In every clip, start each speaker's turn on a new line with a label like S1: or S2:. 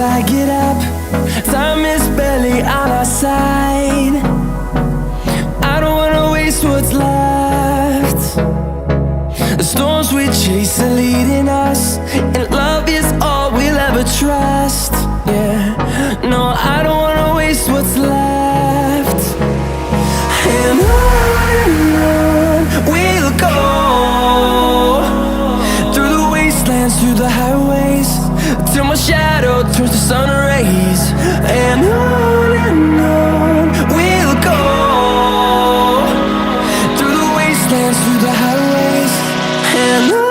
S1: till I get up. Time is barely on our side. I don't wanna waste what's left. The storms we chase are leading us, and love is all we'll ever trust. Yeah, no, I don't wanna waste what's left. And on we'll go, through the wastelands, through the highways, till my shadow turns to sun rays. And on we'll go, through the wastelands, through the highways, and on.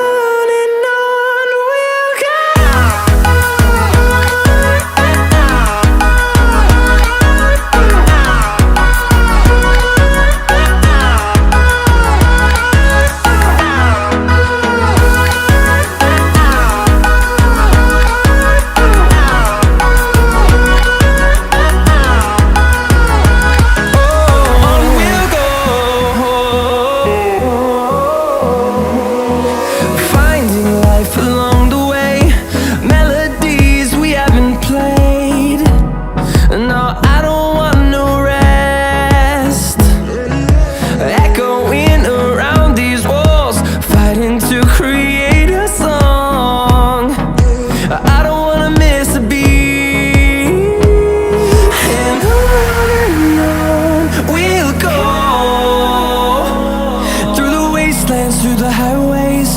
S1: Through the highways,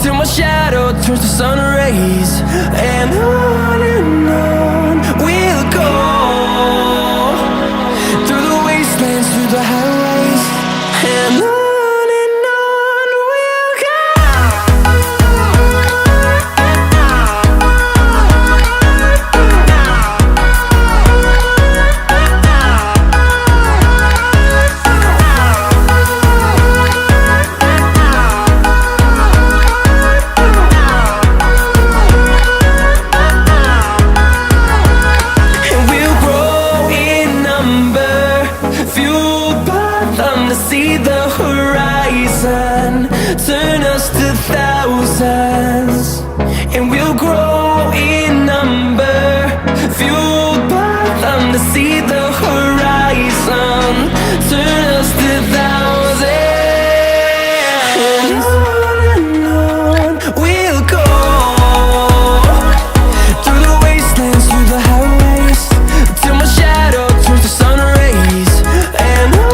S1: till my shadow turns to sun rays. And on we'll go, through the wastelands, through the highways, and on. See the horizon turn us to thousands, and we'll grow in number, fueled by them to see the horizon turn us to thousands. And on we'll go, through the wastelands, through the highways, till my shadow turns to sun rays. And on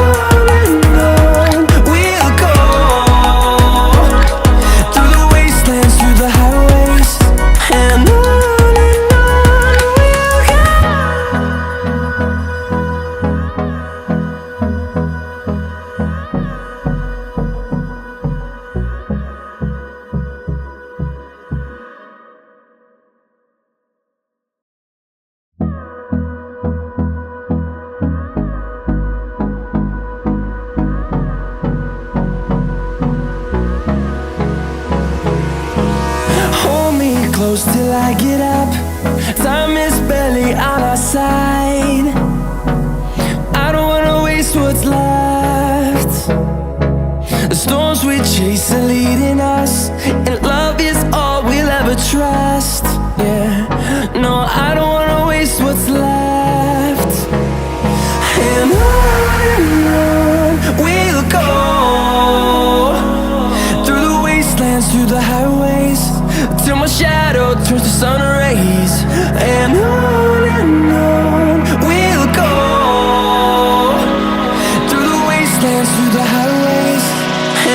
S1: close till I get up. Time is barely on our side. I don't wanna waste what's left. The storms we chase are leading us, and love is all we'll ever trust. Yeah, no, I don't wanna waste what's left. And on we'll go, through the wastelands, through the highways, till my shadow turns to sun rays. And on we'll go, through the wastelands, through the highways,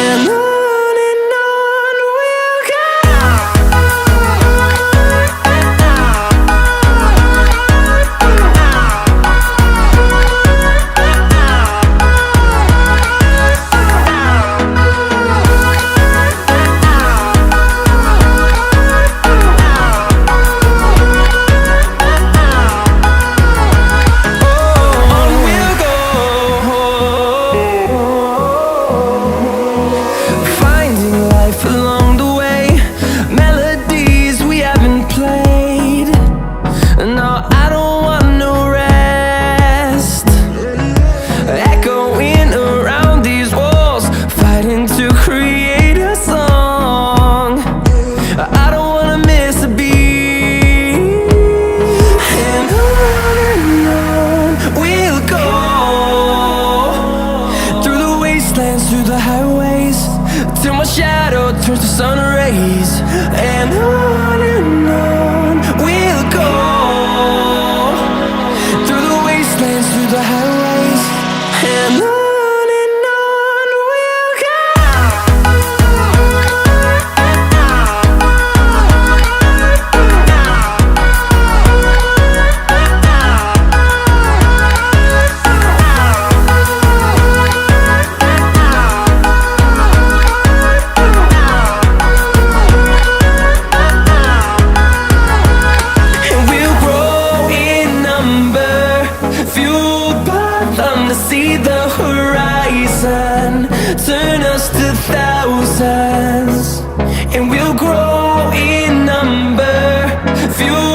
S1: and on. and on we'll go, through the wastelands, through the highways, and on we'll go. See the horizon, turn us to thousands, and we'll grow in number, fuel